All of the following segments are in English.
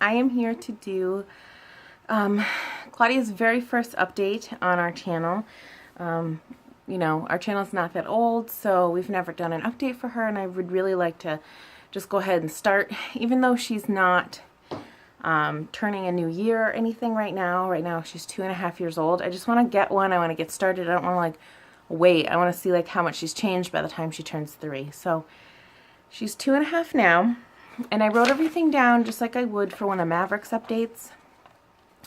I am here to do Claudia's very first update on our channel. You know, our channel's not that old, so we've never done an update for her, and I would really like to just go ahead and start, even though she's not turning a new year or anything right now. Right now she's 2.5 years old. I just want to get one. I want to get started. I don't want to like wait. I want to see like how much she's changed by the time she turns 3. So she's 2.5 now, and I wrote everything down just like I would for one of Maverick's updates.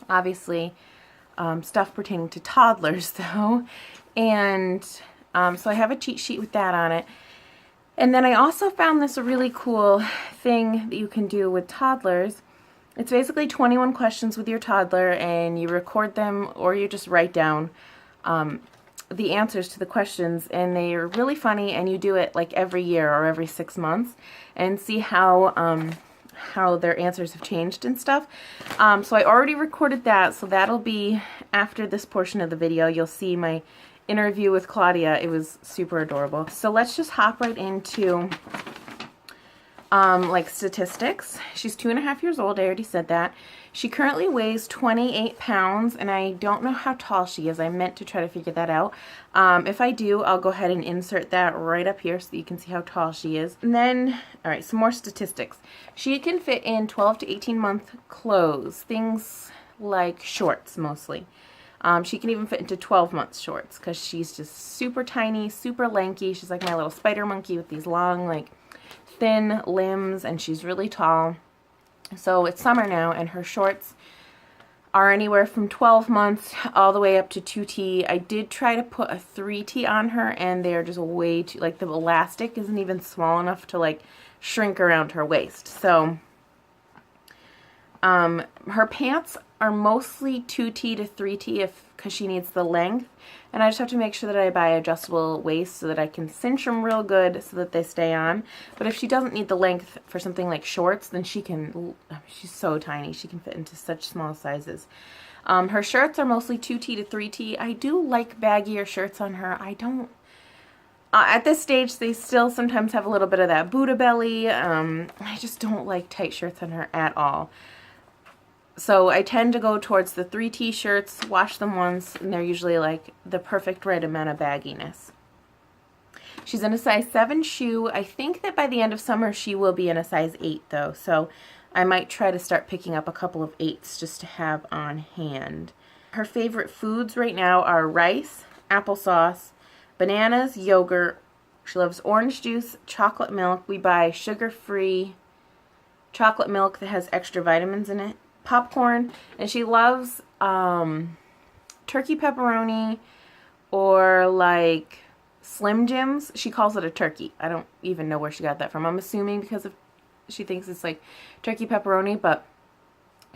Obviously, stuff pertaining to toddlers though, and so I have a cheat sheet with that on it. And then I also found this really cool thing that you can do with toddlers. It's basically 21 questions with your toddler, and you record them or you just write down the answers to the questions, and they are really funny, and you do it like every year or every 6 months and see how their answers have changed and stuff. So I already recorded that, so that'll be after this portion of the video. You'll see my interview with Claudia. It was super adorable. So let's just hop right into like statistics. She's 2.5 years old. I already said that. She currently weighs 28 pounds, and I don't know how tall she is. I meant to try to figure that out. If I do, I'll go ahead and insert that right up here so that you can see how tall she is. And then, all right, some more statistics. She can fit in 12 to 18 month clothes, things like shorts mostly. She can even fit into 12 month shorts because she's just super tiny, super lanky. She's like my little spider monkey with these long, like, thin limbs, and she's really tall. So it's summer now, and her shorts are anywhere from 12 months all the way up to 2T. I did try to put a 3T on her, and they're just way too, like, the elastic isn't even small enough to like shrink around her waist. So her pants are mostly 2T to 3T because she needs the length, and I just have to make sure that I buy adjustable waist so that I can cinch them real good so that they stay on. But if she doesn't need the length for something like shorts, then she's so tiny, she can fit into such small sizes. Her shirts are mostly 2T to 3T. I do like baggier shirts on her. I don't at this stage, they still sometimes have a little bit of that Buddha belly. I just don't like tight shirts on her at all. So I tend to go towards the 3T shirts, wash them once, and they're usually like the perfect right amount of bagginess. She's in a size 7 shoe. I think that by the end of summer she will be in a size 8 though, so I might try to start picking up a couple of 8s just to have on hand. Her favorite foods right now are rice, applesauce, bananas, yogurt. She loves orange juice, chocolate milk. We buy sugar-free chocolate milk that has extra vitamins in it. Popcorn, and she loves turkey pepperoni or like Slim Jims. She calls it a turkey. I don't even know where she got that from. I'm assuming because she thinks it's like turkey pepperoni, but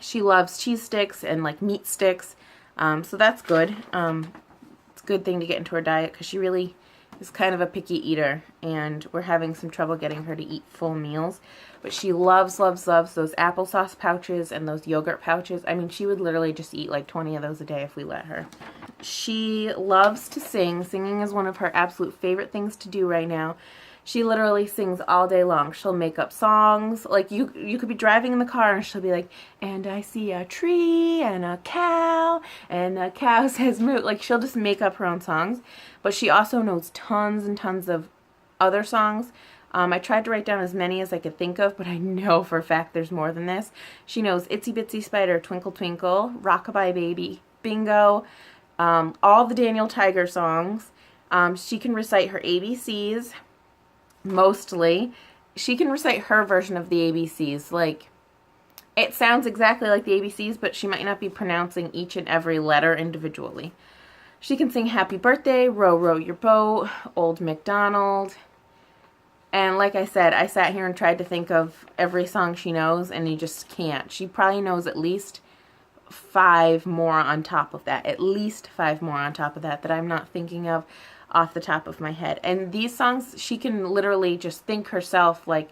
she loves cheese sticks and like meat sticks, so that's good. It's a good thing to get into her diet because she really is kind of a picky eater, and we're having some trouble getting her to eat full meals. But she loves, loves, loves those applesauce pouches and those yogurt pouches. I mean, she would literally just eat like 20 of those a day if we let her. She loves to sing. Singing is one of her absolute favorite things to do right now. She literally sings all day long. She'll make up songs. Like, you could be driving in the car and she'll be like, and I see a tree and a cow says moo. Like, she'll just make up her own songs. But she also knows tons and tons of other songs. I tried to write down as many as I could think of, but I know for a fact there's more than this. She knows Itsy Bitsy Spider, Twinkle Twinkle, Rockabye Baby, Bingo, all the Daniel Tiger songs. She can recite her ABCs. Mostly. She can recite her version of the ABCs. Like, it sounds exactly like the ABCs, but she might not be pronouncing each and every letter individually. She can sing Happy Birthday, Row Row Your Boat, Old MacDonald. And like I said, I sat here and tried to think of every song she knows, and you just can't. She probably knows at least 5 more on top of that. At least 5 more on top of that I'm not thinking of off the top of my head. And these songs, she can literally just think herself, like,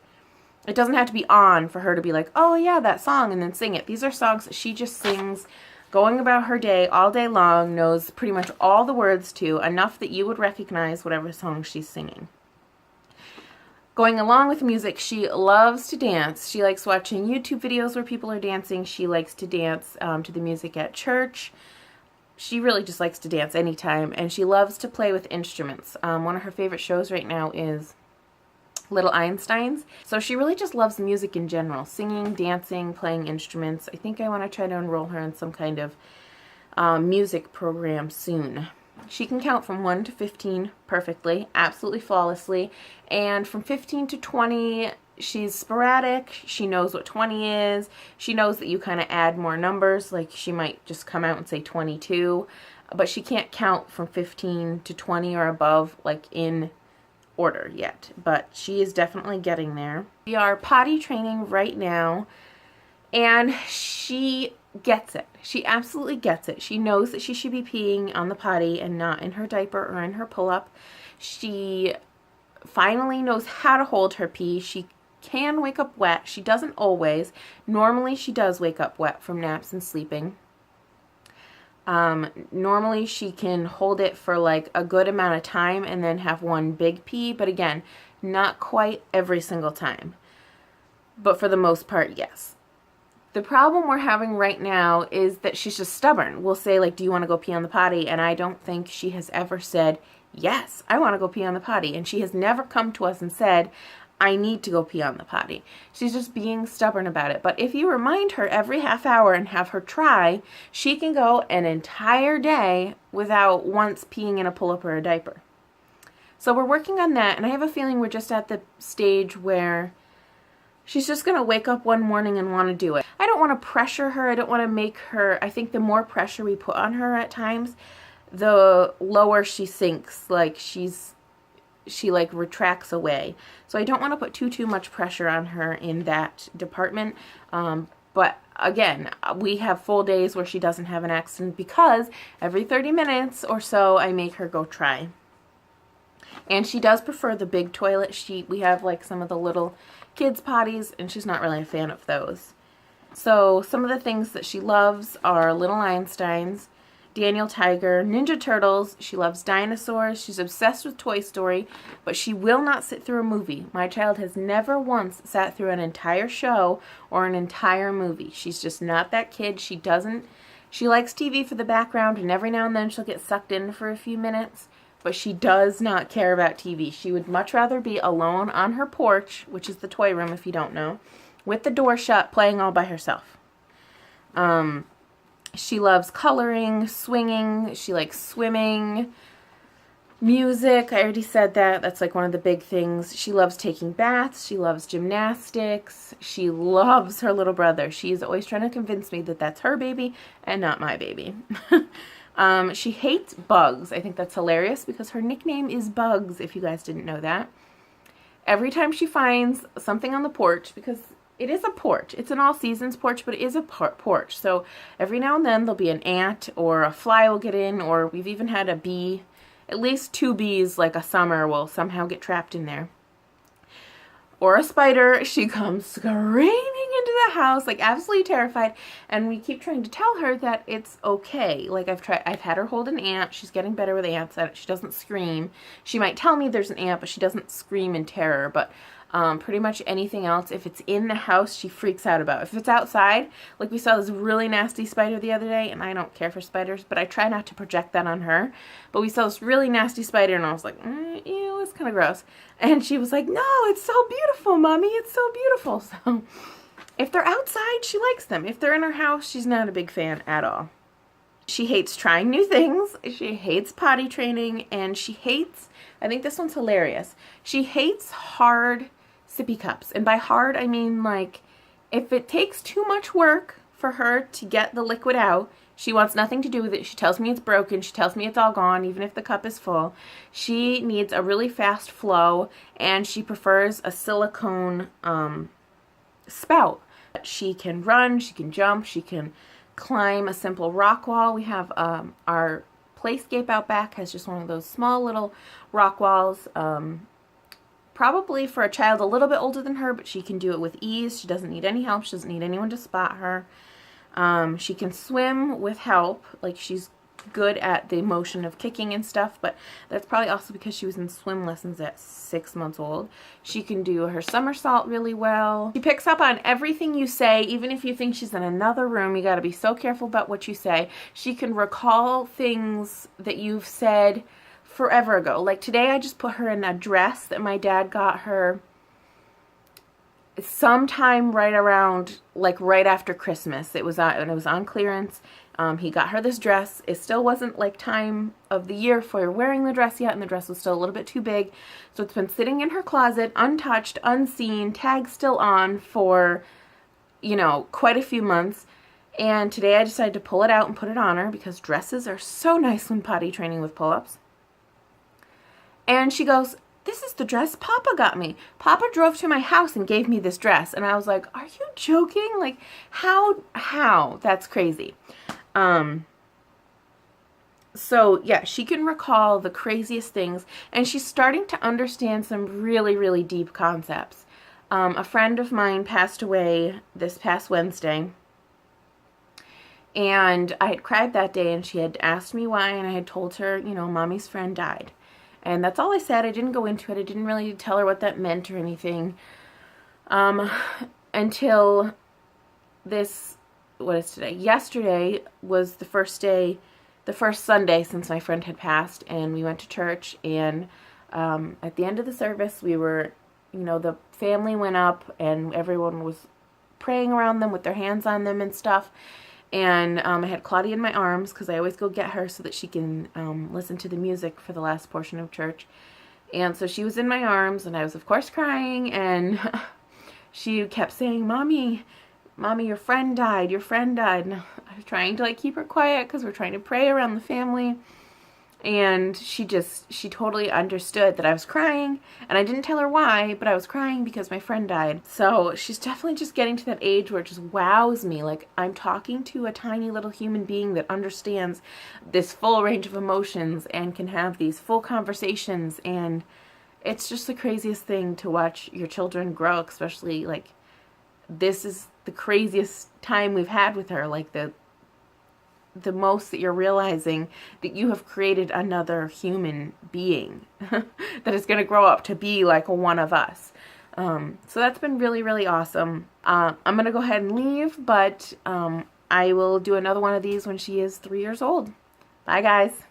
it doesn't have to be on for her to be like, oh yeah, that song, and then sing it. These are songs that she just sings going about her day all day long, knows pretty much all the words to, enough that you would recognize whatever song she's singing. Going along with music, she loves to dance. She likes watching YouTube videos where people are dancing. She likes to dance to the music at church. She really just likes to dance anytime, and she loves to play with instruments. One of her favorite shows right now is Little Einsteins. So she really just loves music in general, singing, dancing, playing instruments. I think I want to try to enroll her in some kind of music program soon. She can count from 1 to 15 perfectly, absolutely flawlessly, and from 15 to 20, she's sporadic. She knows what 20 is. She knows that you kind of add more numbers, like she might just come out and say 22, but she can't count from 15 to 20 or above, like in order yet, but she is definitely getting there. We are potty training right now, and she gets it. She absolutely gets it. She knows that she should be peeing on the potty and not in her diaper or in her pull-up. She finally knows how to hold her pee. She can wake up wet. She doesn't always. Normally she does wake up wet from naps and sleeping. Normally she can hold it for like a good amount of time and then have one big pee, but again, not quite every single time. But for the most part, yes. The problem we're having right now is that she's just stubborn. We'll say, like, do you want to go pee on the potty? And I don't think she has ever said, yes, I want to go pee on the potty. And she has never come to us and said, I need to go pee on the potty. She's just being stubborn about it. But if you remind her every half hour and have her try, she can go an entire day without once peeing in a pull-up or a diaper. So we're working on that, and I have a feeling we're just at the stage where she's just going to wake up one morning and want to do it. I don't want to pressure her. I don't want to make her, I think the more pressure we put on her at times, the lower she sinks. Like she like retracts away. So I don't want to put too much pressure on her in that department. But again, we have full days where she doesn't have an accident because every 30 minutes or so I make her go try. And she does prefer the big toilet. We have like some of the little kids' potties, and she's not really a fan of those. So some of the things that she loves are Little Einsteins, Daniel Tiger, Ninja Turtles. She loves dinosaurs. She's obsessed with Toy Story, but she will not sit through a movie. My child has never once sat through an entire show or an entire movie. She's just not that kid. She likes TV for the background, and every now and then she'll get sucked in for a few minutes, but she does not care about TV. She would much rather be alone on her porch, which is the toy room if you don't know, with the door shut, playing all by herself. She loves coloring, swinging, she likes swimming, music, I already said that. That's like one of the big things. She loves taking baths, she loves gymnastics, she loves her little brother. She's always trying to convince me that that's her baby and not my baby. She hates bugs. I think that's hilarious because her nickname is Bugs, if you guys didn't know that. Every time she finds something on the porch, because it is a porch. It's an all-seasons porch, but it is a porch. So every now and then there'll be an ant or a fly will get in, or we've even had a bee. At least 2 bees, like a summer, will somehow get trapped in there. Or a spider. She comes screaming into the house, like absolutely terrified. And we keep trying to tell her that it's okay. Like I've had her hold an ant. She's getting better with ants at it. She doesn't scream. She might tell me there's an ant, but she doesn't scream in terror. But pretty much anything else, if it's in the house, she freaks out about. If it's outside, like we saw this really nasty spider the other day, and I don't care for spiders, but I try not to project that on her. But we saw this really nasty spider, and I was like, ew, it's kind of gross. And she was like, no, it's so beautiful, Mommy, it's so beautiful. So if they're outside, she likes them. If they're in her house, she's not a big fan at all. She hates trying new things, she hates potty training, and she hates, I think this one's hilarious, she hates hard sippy cups. And by hard, I mean like if it takes too much work for her to get the liquid out, she wants nothing to do with it. She tells me it's broken. She tells me it's all gone, even if the cup is full. She needs a really fast flow, and she prefers a silicone spout. She can run, she can jump, she can climb a simple rock wall. We have our playscape out back has just one of those small little rock walls. Probably for a child a little bit older than her, but she can do it with ease. She doesn't need any help. She doesn't need anyone to spot her. She can swim with help. Like she's good at the motion of kicking and stuff, but that's probably also because she was in swim lessons at 6 months old. She can do her somersault really well. She picks up on everything you say, even if you think she's in another room. You got to be so careful about what you say. She can recall things that you've said forever ago. Like today I just put her in a dress that my dad got her sometime right around, like right after Christmas. It was on clearance. He got her this dress. It still wasn't like time of the year for wearing the dress yet, and the dress was still a little bit too big. So it's been sitting in her closet, untouched, unseen, tag still on for, you know, quite a few months. And today I decided to pull it out and put it on her because dresses are so nice when potty training with pull-ups. And she goes, "This is the dress Papa got me. Papa drove to my house and gave me this dress." And I was like, "Are you joking? Like, how? That's crazy." So yeah, she can recall the craziest things, and she's starting to understand some really, really deep concepts. A friend of mine passed away this past Wednesday, and I had cried that day, and she had asked me why, and I had told her, you know, Mommy's friend died. And that's all I said. I didn't go into it. I didn't really tell her what that meant or anything. Until this, what is today? Yesterday was the first Sunday since my friend had passed, and we went to church, and at the end of the service, we were, you know, the family went up, and everyone was praying around them with their hands on them and stuff. And I had Claudia in my arms because I always go get her so that she can listen to the music for the last portion of church. And so she was in my arms, and I was, of course, crying. And she kept saying, "Mommy, Mommy, your friend died. Your friend died." And I was trying to, like, keep her quiet because we're trying to pray around the family. And she totally understood that I was crying, and I didn't tell her why, but I was crying because my friend died. So she's definitely just getting to that age where it just wows me. Like, I'm talking to a tiny little human being that understands this full range of emotions and can have these full conversations, and it's just the craziest thing to watch your children grow, especially, like, this is the craziest time we've had with her, like, the most that you're realizing that you have created another human being that is going to grow up to be like one of us. So that's been really, really awesome. I'm going to go ahead and leave, but I will do another one of these when she is 3 years old. Bye, guys.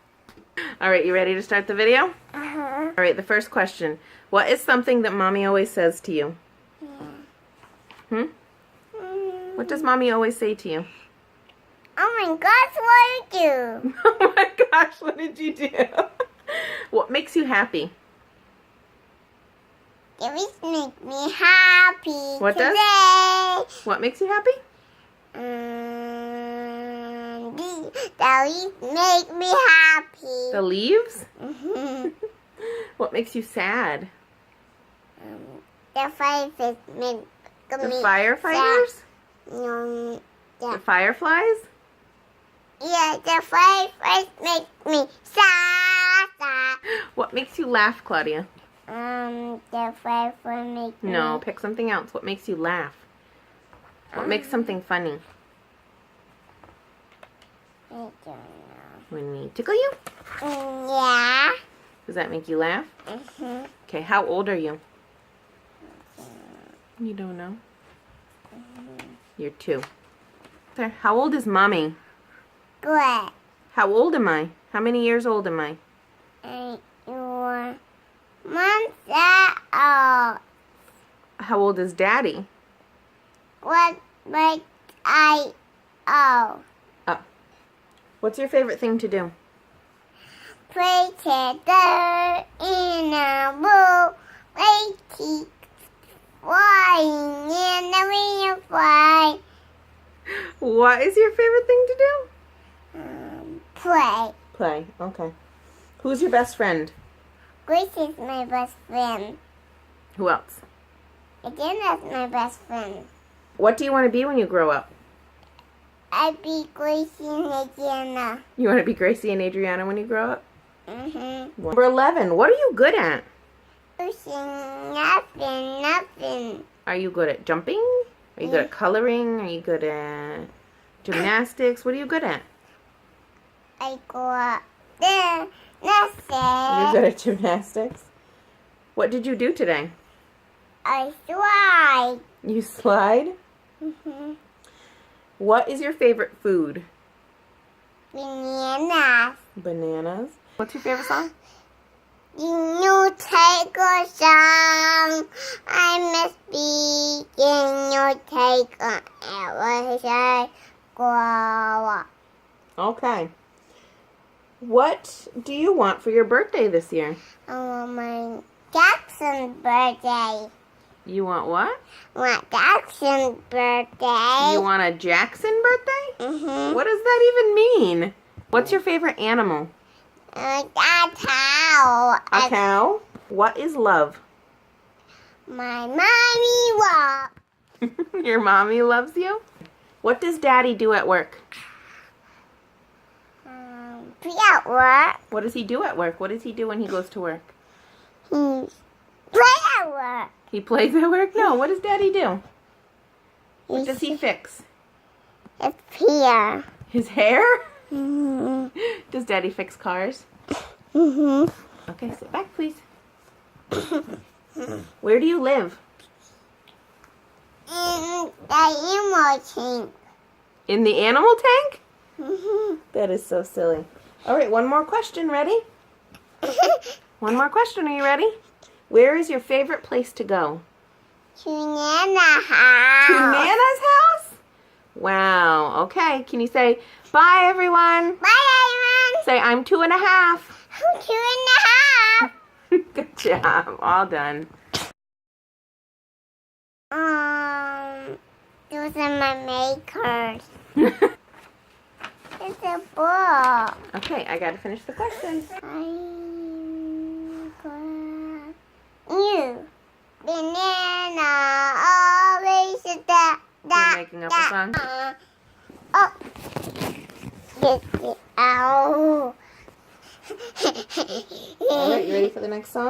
All right, you ready to start the video? All right, the first question. What is something that Mommy always says to you? What does Mommy always say to you? Oh my gosh, what did you do? Oh my gosh, what did you do? What makes you happy? It makes me happy. What today. does? What makes you happy? The leaves make me happy. The leaves? What makes you sad? The fireflies make me The firefighters? No, The fireflies? yeah, the fireflies make me sad. What makes you laugh, Claudia? The firefly make me... No, pick something else. What makes you laugh? What makes something funny? I don't know. When we tickle you? Yeah. Does that make you laugh? Okay, how old are you? You don't know? You're 2. There. How old is Mommy? Good. How old am I? How many years old am I? You're months old. How old is Daddy? What make I old? Oh. What's your favorite thing to do? Play together in a room. Play flying in the rain fly. What is your favorite thing to do? Play. Play. Okay. Who's your best friend? Grace is my best friend. Who else? Adriana's my best friend. What do you want to be when you grow up? I'd be Gracie and Adriana. You want to be Gracie and Adriana when you grow up? Number 11. What are you good at? Nothing. Are you good at jumping? Are you good at coloring? Are you good at gymnastics? What are you good at? I I go there. You're Let's good at gymnastics. What did you do today? I slide. You slide? Mm-hmm. What is your favorite food? Bananas. Bananas. What's your favorite song? You take a song. I must be. You take a everything. Go. Okay. What do you want for your birthday this year? I want my Jackson's birthday. You want what? My Jackson's birthday. You want a Jackson birthday? Mm-hmm. What does that even mean? What's your favorite animal? A cow. A cow? What is love? My mommy walk. Your mommy loves you? What does daddy do at work? Be at work. What does he do at work? What does he do when he goes to work? Play at work. He plays at work? No. What does daddy do? What does he fix? It's here. His hair? Mm-hmm. Does daddy fix cars? Mm-hmm. Okay, sit back, please. Where do you live? In the animal tank. In the animal tank? Mm-hmm. That is so silly. All right, one more question. Ready? One more question. Are you ready? Where is your favorite place to go? To Nana's house. To Nana's house? Wow. Okay. Can you say, bye, everyone? Bye, everyone. Say, I'm 2.5. I'm 2.5. Good job. All done. Those are my makers. It's a book. Okay, I got to finish the question. I'm glad you banana always that. You're making up a song? Oh, get it out. All right, you ready for the next song?